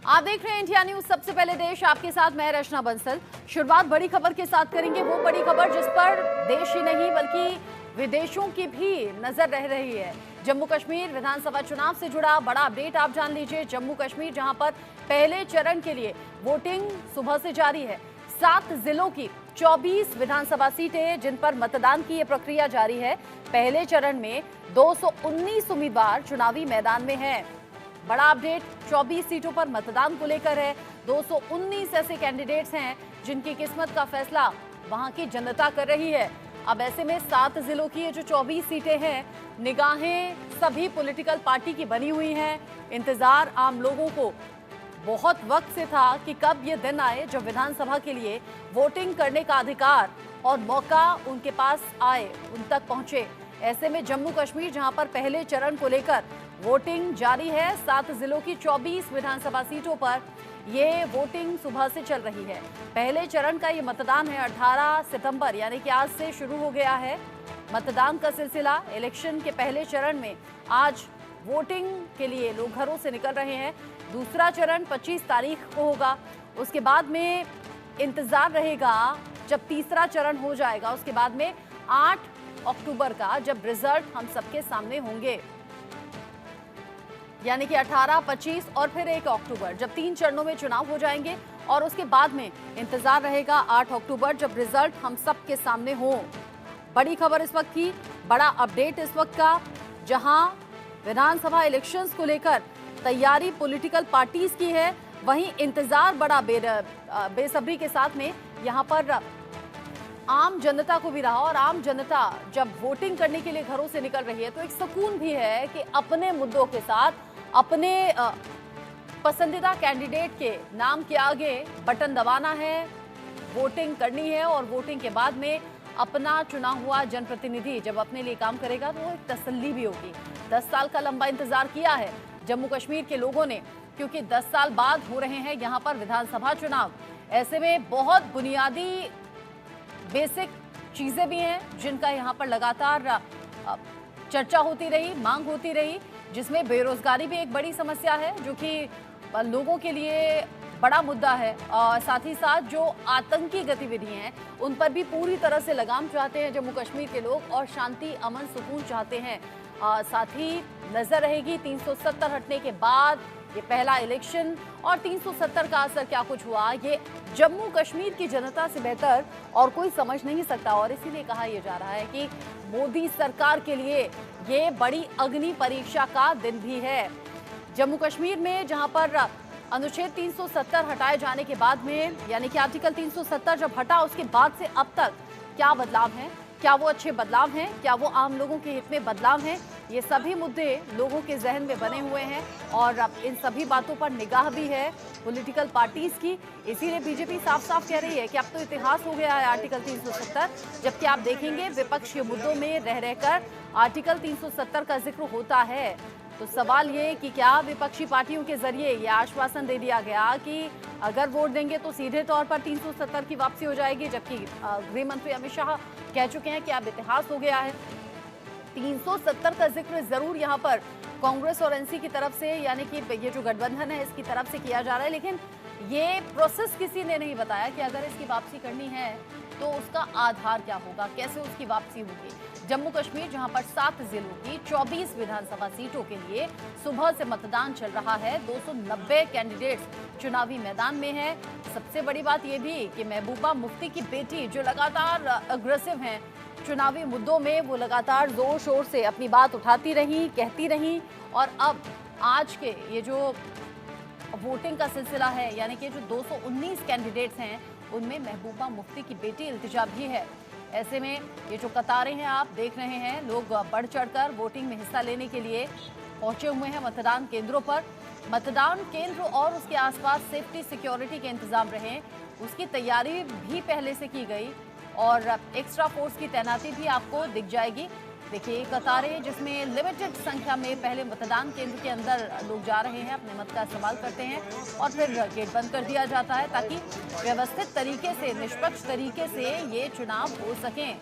आप देख रहे हैं इंडिया न्यूज, सबसे पहले देश, आपके साथ मैं रचना बंसल। शुरुआत बड़ी खबर के साथ करेंगे, वो बड़ी खबर जिस पर देश ही नहीं बल्कि विदेशों की भी नजर रह रही है। जम्मू कश्मीर विधानसभा चुनाव से जुड़ा बड़ा अपडेट आप जान लीजिए। जम्मू कश्मीर जहां पर पहले चरण के लिए वोटिंग सुबह से जारी है। 7 जिलों की 24 विधानसभा सीटें जिन पर मतदान की ये प्रक्रिया जारी है। पहले चरण में 219 उम्मीदवार चुनावी मैदान में हैं। बड़ा अपडेट 24 सीटों पर मतदान को लेकर है। 219 ऐसे कैंडिडेट्स हैं जिनकी किस्मत का फैसला वहां की जनता कर रही है। अब ऐसे में 7 जिलों की ये जो 24 सीटें हैं, निगाहें सभी पॉलिटिकल पार्टी की बनी हुई हैं। इंतजार आम लोगों को बहुत वक्त से था कि कब ये दिन आए जब विधानसभा के लिए वोटिंग करने का अधिकार और मौका उनके पास आए, उन तक पहुंचे। ऐसे में जम्मू कश्मीर जहां पर पहले चरण को लेकर वोटिंग जारी है, 7 जिलों की 24 विधानसभा सीटों पर ये वोटिंग सुबह से चल रही है। पहले चरण का ये मतदान है 18 सितंबर यानी कि आज से शुरू हो गया है मतदान का सिलसिला। इलेक्शन के पहले चरण में आज वोटिंग के लिए लोग घरों से निकल रहे हैं। दूसरा चरण 25 तारीख को होगा। उसके बाद में इंतजार रहेगा जब तीसरा चरण हो जाएगा। उसके बाद में 8 अक्टूबर का जब रिजल्ट हम सबके सामने होंगे, यानी कि 18, 25 और फिर 1 अक्टूबर, जब 3 चरणों में चुनाव हो जाएंगे। और उसके बाद में इंतजार रहेगा 8 अक्टूबर जब रिजल्ट हम सबके सामने हो। बड़ी खबर इस वक्त की, बड़ा अपडेट इस वक्त का, जहां विधानसभा इलेक्शंस को लेकर तैयारी पॉलिटिकल पार्टीज की है, वहीं इंतजार बड़ा बेसब्री के साथ में यहां पर आम जनता को भी रहा। और आम जनता जब वोटिंग करने के लिए घरों से निकल रही है तो एक सुकून भी है कि अपने मुद्दों के साथ अपने पसंदीदा कैंडिडेट के नाम के आगे बटन दबाना है, वोटिंग करनी है। और वोटिंग के बाद में अपना चुना हुआ जनप्रतिनिधि जब अपने लिए काम करेगा तो एक तसल्ली भी होगी। 10 साल का लंबा इंतजार किया है जम्मू कश्मीर के लोगों ने, क्योंकि 10 साल बाद हो रहे हैं यहाँ पर विधानसभा चुनाव। ऐसे में बहुत बुनियादी बेसिक चीजें भी हैं जिनका यहाँ पर लगातार चर्चा होती रही, मांग होती रही, जिसमें बेरोजगारी भी एक बड़ी समस्या है जो कि लोगों के लिए बड़ा मुद्दा है। और साथ ही साथ जो आतंकी गतिविधियां हैं उन पर भी पूरी तरह से लगाम चाहते हैं जम्मू कश्मीर के लोग और शांति, अमन, सुकून चाहते हैं। साथ ही नजर रहेगी 370 हटने के बाद ये पहला इलेक्शन और 370 का असर क्या कुछ हुआ, ये जम्मू कश्मीर की जनता से बेहतर और कोई समझ नहीं सकता। और इसीलिए कहा यह जा रहा है कि मोदी सरकार के लिए ये बड़ी अग्नि परीक्षा का दिन भी है। जम्मू कश्मीर में जहां पर अनुच्छेद 370 हटाए जाने के बाद में, यानी कि आर्टिकल 370 जब हटा उसके बाद से अब तक क्या बदलाव हैं, क्या वो अच्छे बदलाव हैं, क्या वो आम लोगों के हित में बदलाव हैं, ये सभी मुद्दे लोगों के जहन में बने हुए हैं। और अब इन सभी बातों पर निगाह भी है पॉलिटिकल पार्टीज की। इसीलिए बीजेपी साफ साफ कह रही है कि अब तो इतिहास हो गया है आर्टिकल 370। जबकि आप देखेंगे विपक्ष के मुद्दों में रह रहकर आर्टिकल 370 का जिक्र होता है। तो सवाल ये कि क्या विपक्षी पार्टियों के जरिए ये आश्वासन दे दिया गया कि अगर वोट देंगे तो सीधे तौर पर 370 की वापसी हो जाएगी, जबकि गृह मंत्री अमित शाह कह चुके हैं कि अब इतिहास हो गया है। 370 का जिक्र जरूर यहाँ पर कांग्रेस और एनसी की तरफ से, यानी कि ये जो गठबंधन है इसकी तरफ से किया जा रहा है, लेकिन ये प्रोसेस किसी ने नहीं बताया कि अगर इसकी वापसी करनी है तो उसका आधार क्या होगा, कैसे उसकी वापसी होगी। जम्मू कश्मीर जहां पर 7 जिलों की 24 विधानसभा सीटों के लिए सुबह से मतदान चल रहा है। 290 कैंडिडेट्स चुनावी मैदान में है। सबसे बड़ी बात यह भी कि महबूबा मुफ्ती की बेटी जो लगातार अग्रेसिव हैं चुनावी मुद्दों में, वो लगातार जोर शोर से अपनी बात उठाती रही, कहती रही। और अब आज के ये जो वोटिंग का सिलसिला है, यानी कि जो 219 कैंडिडेट्स हैं उनमें महबूबा मुफ्ती की बेटी इल्तिजा भी है। ऐसे में ये जो कतारें हैं आप देख रहे हैं, लोग बढ़ चढ़कर वोटिंग में हिस्सा लेने के लिए पहुंचे हुए हैं मतदान केंद्रों पर। मतदान केंद्र और उसके आसपास सेफ्टी सिक्योरिटी के इंतजाम रहे, उसकी तैयारी भी पहले से की गई और एक्स्ट्रा फोर्स की तैनाती भी आपको दिख जाएगी। देखिए कतारें जिसमें लिमिटेड संख्या में पहले मतदान केंद्र के अंदर लोग जा रहे हैं, अपने मत का इस्तेमाल करते हैं और फिर गेट बंद कर दिया जाता है ताकि व्यवस्थित तरीके से, निष्पक्ष तरीके से ये चुनाव हो सकें।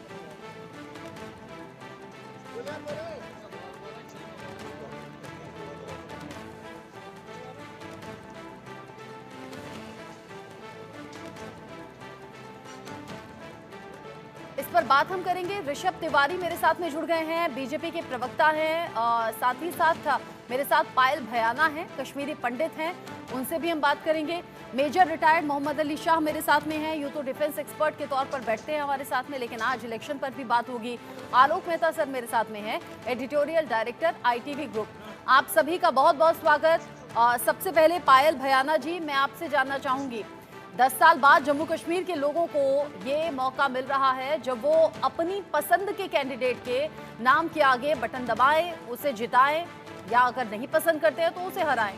पर बात हम करेंगे। ऋषभ तिवारी मेरे साथ में जुड़ गए हैं, बीजेपी के प्रवक्ता हैं, साथ ही साथ मेरे साथ पायल भयाना हैं, कश्मीरी पंडित हैं, उनसे भी हम बात करेंगे। मेजर रिटायर्ड मोहम्मद अली शाह मेरे साथ में हैं, यूँ तो डिफेंस एक्सपर्ट के तौर पर बैठते हैं हमारे साथ में, लेकिन आज इलेक्शन पर भी बात होगी। आलोक मेहता सर मेरे साथ में है, एडिटोरियल डायरेक्टर ITV ग्रुप। आप सभी का बहुत बहुत स्वागत। सबसे पहले पायल भयाना जी, मैं आपसे जानना चाहूंगी, 10 साल बाद जम्मू कश्मीर के लोगों को ये मौका मिल रहा है जब वो अपनी पसंद के कैंडिडेट के नाम के आगे बटन दबाएं, उसे जिताएं, या अगर नहीं पसंद करते हैं तो उसे हराएं।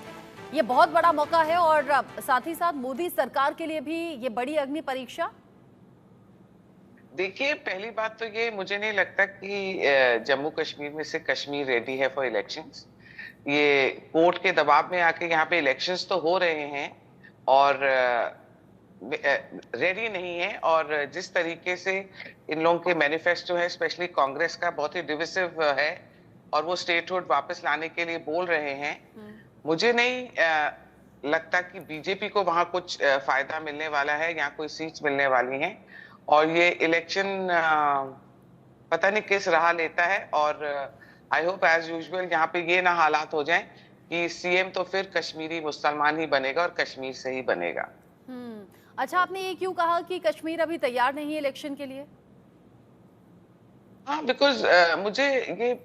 ये बहुत बड़ा मौका है और साथ ही साथ मोदी सरकार के लिए भी ये बड़ी अग्नि परीक्षा। देखिए, पहली बात तो ये, मुझे नहीं लगता कि जम्मू कश्मीर में से कश्मीर रेडी है फॉर इलेक्शंस। ये कोर्ट के दबाव में आके यहाँ पे इलेक्शंस तो हो रहे हैं और रेडी नहीं है। और जिस तरीके से इन लोगों के मैनिफेस्टो है, स्पेशली कांग्रेस का, बहुत ही डिविसिव है और वो स्टेटहुड वापस लाने के लिए बोल रहे हैं। मुझे नहीं लगता कि बीजेपी को वहां कुछ फायदा मिलने वाला है, यहाँ कोई सीट्स मिलने वाली हैं। और ये इलेक्शन पता नहीं किस राह लेता है। और आई होप एज यूजुअल यहाँ पे ये ना हालात हो जाएं कि सीएम तो फिर कश्मीरी मुसलमान ही बनेगा और कश्मीर से ही बनेगा। अच्छा, आपने ये क्यों कहा कि कश्मीर अभी तैयार नहीं है इलेक्शन के लिए? हाँ, बिकॉज मुझे ये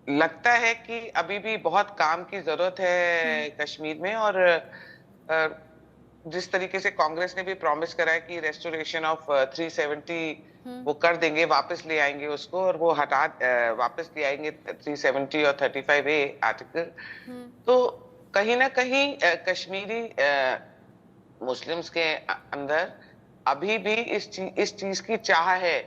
लगता है कि अभी भी बहुत काम की जरूरत है कश्मीर में। और जिस तरीके से कांग्रेस ने भी प्रॉमिस करा है कि रेस्टोरेशन ऑफ 370 वो कर देंगे, वापस ले आएंगे उसको, और वो वापस ले आएंगे 370 और 35A आर्टिकल। तो कहीं ना कहीं कश्मीरी मुस्लिम्स के अंदर अभी भी इस चीज की चाह है।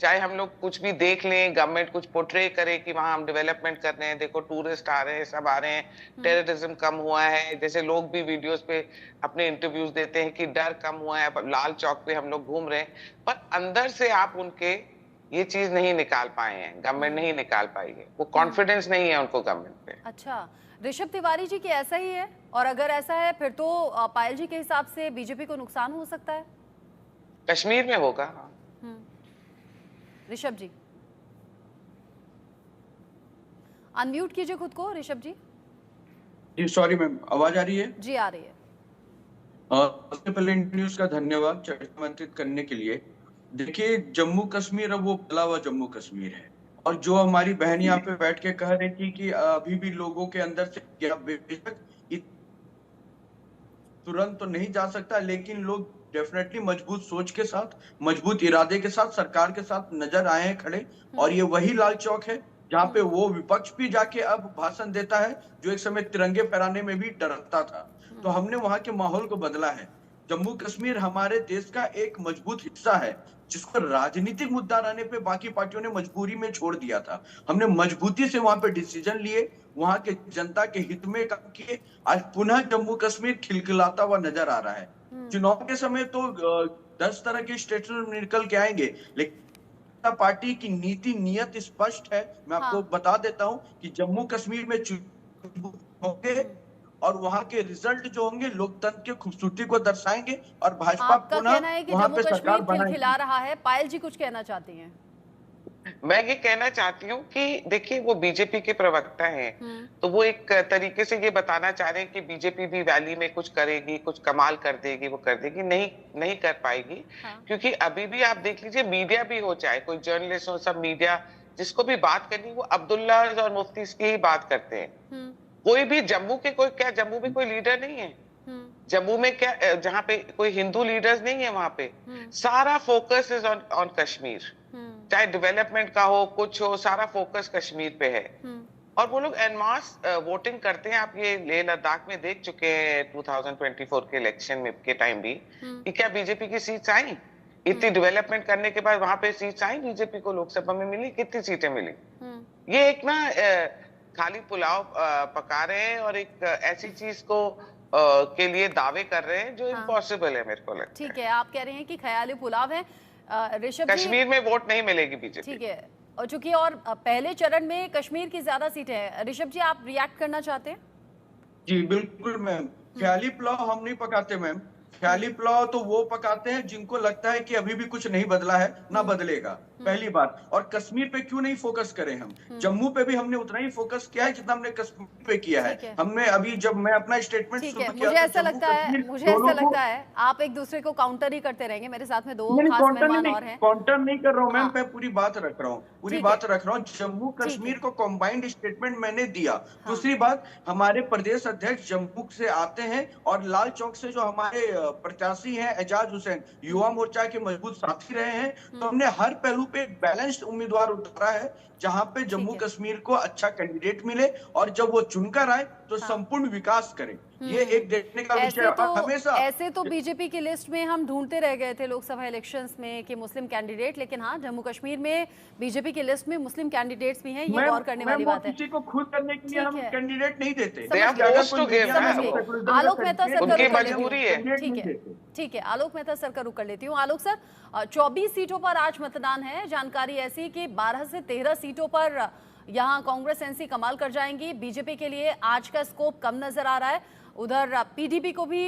चाहे हम लोग कुछ भी देख लें, गवर्नमेंट कुछ पोर्ट्रे करे कि वहां हम डेवलपमेंट कर रहे हैं, देखो टूरिस्ट आ रहे हैं, सब आ रहे हैं, टेररिज्म कम हुआ है, जैसे लोग भी वीडियोस पे अपने इंटरव्यूज देते हैं कि डर कम हुआ है, लाल चौक पे हम लोग घूम रहे हैं। पर अंदर से आप उनके ये चीज नहीं निकाल पाए हैं, गवर्नमेंट नहीं निकाल पाई है, वो कॉन्फिडेंस नहीं है उनको गवर्नमेंट पे। अच्छा, ऋषभ तिवारी जी की ऐसा ही है? और अगर ऐसा है फिर तो पायल जी के हिसाब से बीजेपी को नुकसान हो सकता है? कश्मीर में होगा। ऋषभ जी अनम्यूट कीजिए खुद को। ऋषभ जी। जी सॉरी मैम, आवाज आ रही है? जी आ रही है। सबसे पहले न्यूज का धन्यवाद चर्चा आमंत्रित करने के लिए। देखिए, जम्मू कश्मीर अब वो भला हुआ जम्मू कश्मीर है। और जो हमारी बहन यहाँ पे बैठ के कह रही थी कि अभी भी लोगों के अंदर से क्या, बेशक तुरंत तो नहीं जा सकता, लेकिन लोग डेफिनेटली मजबूत सोच के साथ, मजबूत इरादे के साथ सरकार के साथ नजर आए हैं खड़े। और ये वही लाल चौक है जहाँ पे वो विपक्ष भी जाके अब भाषण देता है जो एक समय तिरंगे फहराने में भी डरता था। तो हमने वहां के माहौल को बदला है। जम्मू कश्मीर हमारे देश का एक मजबूत हिस्सा है जिसको राजनीतिक मुद्दा रहने पे बाकी पार्टियों ने मजबूरी में छोड़ दिया था। हमने मजबूती से वहां पे डिसीजन लिए, वहां के जनता के हित में काम किए। आज पुनः जम्मू कश्मीर खिलखिलाता हुआ नजर आ रहा है। चुनाव के समय तो 10 तरह के स्टेटमेंट निकल के आएंगे, लेकिन पार्टी की नीति नियत स्पष्ट है। मैं आपको बता देता हूं कि जम्मू कश्मीर में होंगे और वहां के रिजल्ट जो होंगे लोकतंत्र की खूबसूरती को दर्शाएंगे और भाजपा पुनः वहां पे सरकार बनाएगी। खिला रहा है। पायल जी कुछ कहना चाहती हैं? मैं ये कहना चाहती हूँ कि देखिए, वो बीजेपी के प्रवक्ता हैं, तो वो एक तरीके से ये बताना चाह रहे हैं कि बीजेपी भी वैली में कुछ करेगी, कुछ कमाल कर देगी, वो कर देगी। नहीं कर पाएगी। क्योंकि अभी भी आप देख लीजिए, मीडिया भी हो, चाहे कोई जर्नलिस्ट हो, सब मीडिया जिसको भी बात करनी वो अब्दुल्ला और मुफ्ती की ही बात करते हैं। कोई भी जम्मू में कोई लीडर नहीं है। जम्मू में क्या, जहाँ पे कोई हिंदू लीडर्स नहीं है, वहां पे सारा फोकस इज ऑन कश्मीर। चाहे डेवलपमेंट का हो, कुछ हो, सारा फोकस कश्मीर पे है। और वो लोग एनमास वोटिंग करते हैं। आप ये लेह लद्दाख में देख चुके हैं 2024 के इलेक्शन में के टाइम भी कि क्या बीजेपी की सीट्स आई? इतनी डेवलपमेंट करने के बाद वहां पे सीट्स आई बीजेपी को, लोकसभा में मिली, कितनी सीटें मिली? ये एक ना खाली पुलाव पका रहे हैं और एक ऐसी चीज को के लिए दावे कर रहे हैं जो इम्पॉसिबल है, मेरे को लगता है। ठीक है, आप कह रहे हैं कि ख्याली पुलाव है। ऋषभ, कश्मीर में वोट नहीं मिलेगी बीजेपी। ठीक है, और चूंकि और पहले चरण में कश्मीर की ज्यादा सीटें हैं। ऋषभ जी, आप रिएक्ट करना चाहते हैं? जी बिल्कुल मैम, ख्याली पुलाव हम नहीं पकाते मैम। ख्याली पुलाव तो वो पकाते हैं जिनको लगता है कि अभी भी कुछ नहीं बदला है, ना बदलेगा। पहली बात। और कश्मीर पे क्यों नहीं फोकस करें हम? जम्मू पे भी हमने उतना ही फोकस किया है जितना हमने कश्मीर पे किया है। ठीक है। हमने अभी जब मैं अपना स्टेटमेंट ठीक है, शुरू किया मुझे तो ऐसा जम्मू लगता है कश्मीर मुझे ऐसा दोनों को लगता है आप एक दूसरे को काउंटर ही करते रहेंगे। मेरे साथ में दो नहीं खास काउंटर मेहमान नहीं और हैं। काउंटर नहीं कर रहा हूँ मैम, हाँ, मैं पूरी बात रख रहा हूँ, पूरी ठीक है, बात रख रहा हूँ। जम्मू ठीक कश्मीर है। को कंबाइंड स्टेटमेंट मैंने दिया। हाँ, दूसरी बात, हमारे प्रदेश अध्यक्ष जम्मू से आते हैं और लाल चौक से जो हमारे प्रत्याशी हैं एजाज हुसैन, युवा मोर्चा के मजबूत साथी रहे हैं, तो हमने हर पहलू पे एक बैलेंस्ड उम्मीदवार उतारा है जहां पे ठीक जम्मू है। कश्मीर को अच्छा कैंडिडेट मिले और जब वो चुनकर आए तो हाँ। संपूर्ण विकास करे। ये एक देखने का विषय है। और हमेशा ऐसे तो बीजेपी की लिस्ट में हम ढूंढते रह गए थे लोकसभा इलेक्शंस में कि मुस्लिम कैंडिडेट, लेकिन हाँ, जम्मू कश्मीर में बीजेपी की लिस्ट में मुस्लिम कैंडिडेट्स भी हैं, ये गौर करने वाली बात है। किसी को खुद करने के लिए ठीक हम है। कैंडिडेट नहीं देते। समझ गए। अगर forced कोई to give मीडिया में है समझ वो। गए। सेकुलरिज्म आलोक का मेहता सर का उनकी रुख कर लेती मजबूरी हूँ। है। ठीक है, ठीक है, आलोक मेहता सर का रुख कर लेती हूँ। आलोक सर, 24 सीटों पर आज मतदान है। जानकारी ऐसी कि 12 से 13 सीटों पर यहाँ कांग्रेस एनसी कमाल कर जाएंगी। बीजेपी के लिए आज का स्कोप कम नजर आ रहा है। उधर पीडीपी को भी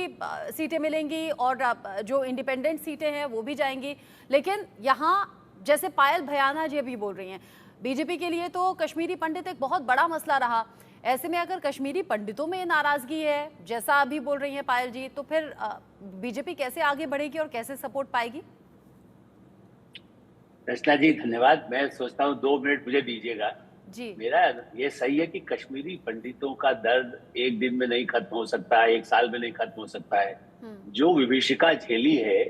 सीटें मिलेंगी और जो इंडिपेंडेंट सीटें हैं वो भी जाएंगी। लेकिन यहाँ जैसे पायल भयाना जी भी बोल रही हैं, बीजेपी के लिए तो कश्मीरी पंडित एक बहुत बड़ा मसला रहा। ऐसे में अगर कश्मीरी पंडितों में नाराजगी है, जैसा अभी बोल रही हैं पायल जी, तो फिर बीजेपी कैसे आगे बढ़ेगी और कैसे सपोर्ट पाएगी? रचना जी धन्यवाद। मैं सोचता हूँ 2 मिनट मुझे दीजिएगा जी। मेरा ये सही है कि कश्मीरी पंडितों का दर्द एक दिन में नहीं खत्म हो सकता है, 1 साल में नहीं खत्म हो सकता है। जो विभीषिका झेली है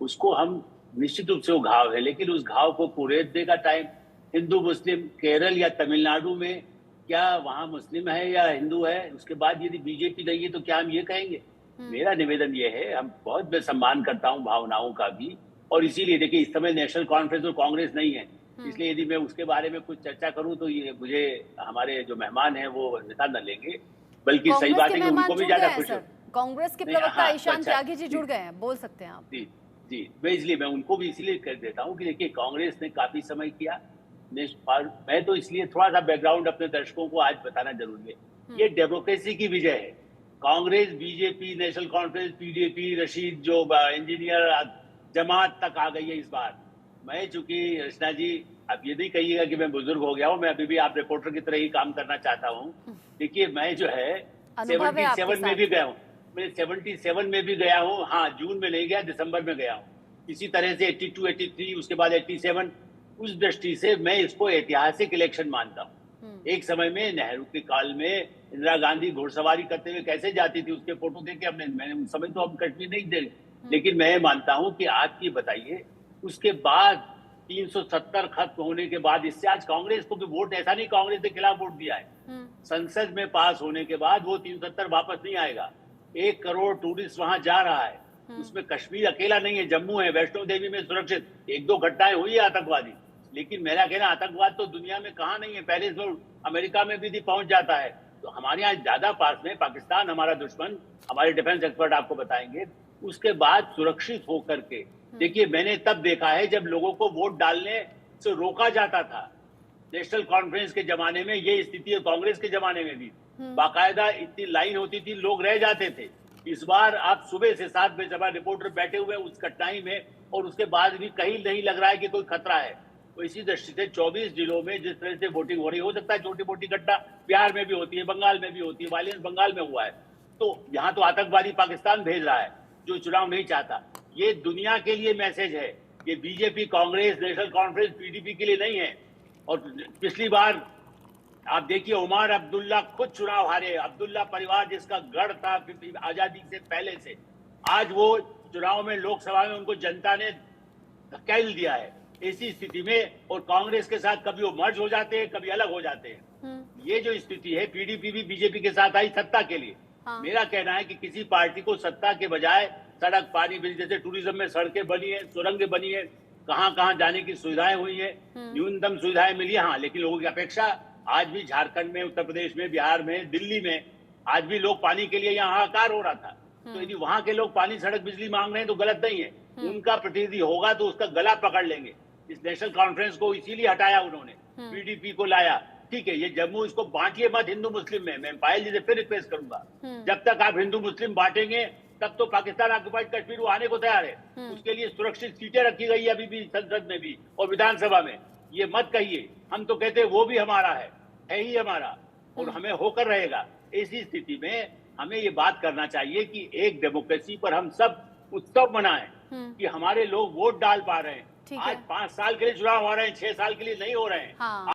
उसको हम निश्चित रूप से वो घाव है, लेकिन उस घाव को कुरेदने का टाइम हिंदू मुस्लिम केरल या तमिलनाडु में क्या वहां मुस्लिम है या हिंदू है, उसके बाद यदि बीजेपी नहीं है तो क्या हम ये कहेंगे? मेरा निवेदन ये है, हम बहुत मैं सम्मान करता हूँ भावनाओं का भी, और इसीलिए देखिए इस समय नेशनल कॉन्फ्रेंस और कांग्रेस नहीं है, इसलिए यदि मैं उसके बारे में कुछ चर्चा करूं तो ये मुझे हमारे जो मेहमान हैं वो नेता न लेंगे, बल्कि सही बात है कि उनको भी ज्यादा खुश हो। कांग्रेस के नहीं, प्रवक्ता हाँ, ईशान अच्छा, त्यागी जी जी। जुड़ गए हैं, बोल सकते हैं आप। जी जी, मैं उनको भी इसलिए कर देता हूँ कि देखिए कांग्रेस ने काफी समय किया, और मैं तो इसलिए थोड़ा सा बैकग्राउंड अपने दर्शकों को आज बताना जरूरी है। ये डेमोक्रेसी की विजय है। Congress, BJP, national conference, PDP, Rashid जो इंजीनियर जमात तक आ गई है इस बार। मैं चूंकि रचना जी अब ये नहीं कहिएगा कि मैं बुजुर्ग हो गया हूँ, मैं अभी भी आप रिपोर्टर की तरह ही काम करना चाहता हूँ। देखिए मैं जो है 77 में भी गया हूँ, मैं 77 में भी गया हूँ। हाँ, जून में नहीं गया, दिसंबर में गया हूँ। इसी तरह से 82, 83, उसके बाद 87, उस दृष्टि से मैं इसको ऐतिहासिक इलेक्शन मानता हूँ। एक समय में नेहरू के काल में इंदिरा गांधी घुड़सवारी करते हुए कैसे जाती थी, उसके फोटो देखे मैंने उस समय तो हम कश्मीर नहीं दे, लेकिन मैं मानता हूं कि आज की बताइए उसके बाद 370 खत्म होने के बाद, इससे आज कांग्रेस को भी वोट, ऐसा नहीं कांग्रेस के खिलाफ वोट दिया है, संसद में पास होने के बाद वो 370 वापस नहीं आएगा। 1 करोड़ टूरिस्ट वहां जा रहा है, उसमें कश्मीर अकेला नहीं है, जम्मू है, वैष्णो देवी में सुरक्षित। 1-2 घटनाएं हुई है आतंकवादी, लेकिन मेरा कहना आतंकवाद तो दुनिया में कहाँ नहीं है, पहले तो अमेरिका में भी पहुंच जाता है। तो हमारे यहाँ ज्यादा पास में पाकिस्तान हमारा दुश्मन, हमारे डिफेंस एक्सपर्ट आपको बताएंगे। उसके बाद सुरक्षित होकर के देखिए, मैंने तब देखा है जब लोगों को वोट डालने से रोका जाता था। नेशनल कॉन्फ्रेंस के जमाने में ये स्थिति, कांग्रेस के जमाने में भी बाकायदा इतनी लाइन होती थी, लोग रह जाते थे। इस बार आप सुबह से 7 बजे जब रिपोर्टर बैठे हुए उस कठिनाई में, और उसके बाद भी कहीं नहीं लग रहा है कि कोई खतरा है। तो इसी दृष्टि से 24 जिलों में जिस तरह से वोटिंग हो रही है, हो सकता है छोटी मोटी घटना बिहार में भी होती है, बंगाल में भी होती है, वायलेंस बंगाल में हुआ है, तो यहाँ तो आतंकवादी पाकिस्तान भेज रहा है जो चुनाव नहीं चाहता। ये दुनिया के लिए मैसेज है, ये BJP, Congress, national conference, PDP के लिए नहीं है। और पिछली बार आप देखिए उमर अब्दुल्ला खुद चुनाव हारे, अब्दुल्ला परिवार जिसका गढ़ था आजादी से पहले से, आज वो चुनाव में लोकसभा में उनको जनता ने धकेल दिया है। ऐसी स्थिति में और कांग्रेस के साथ कभी वो मर्ज हो जाते हैं, कभी अलग हो जाते हैं। ये जो स्थिति है, पीडीपी भी बीजेपी के साथ आई सत्ता के लिए। मेरा कहना है कि किसी पार्टी को सत्ता के बजाय सड़क, पानी, बिजली, जैसे टूरिज्म में सड़कें बनी है, सुरंगें बनी है, कहां जाने की सुविधाएं हुई है, न्यूनतम सुविधाएं मिली, हाँ, लेकिन लोगों की अपेक्षा आज भी झारखंड में, उत्तर प्रदेश में, बिहार में, दिल्ली में आज भी लोग पानी के लिए यहाँ हाहाकार हो रहा था। तो यदि वहां के लोग पानी, सड़क, बिजली मांग रहे हैं तो गलत नहीं है, उनका प्रतिनिधि होगा तो उसका गला पकड़ लेंगे। इस नेशनल कॉन्फ्रेंस को इसीलिए हटाया उन्होंने, पीडीपी को लाया। ठीक है, ये जम्मू इसको बांटिए मत हिंदू मुस्लिम में, मैं पायल जी से फिर रिक्वेस्ट करूंगा, जब तक आप हिंदू मुस्लिम बांटेंगे तब तो पाकिस्तान ऑक्युपाइड कश्मीर वो आने को तैयार है। उसके लिए सुरक्षित सीटें रखी गई है अभी भी संसद में भी और विधानसभा में। ये मत कहिए, हम तो कहते हैं वो भी हमारा है ही हमारा, और हमें होकर रहेगा। ऐसी स्थिति में हमें ये बात करना चाहिए कि एक डेमोक्रेसी पर हम सब उत्सव मनाएं कि हमारे लोग वोट डाल पा रहे हैं। आज 5 साल के लिए चुनाव हो रहे हैं, 6 साल के लिए नहीं हो रहे हैं। हाँ।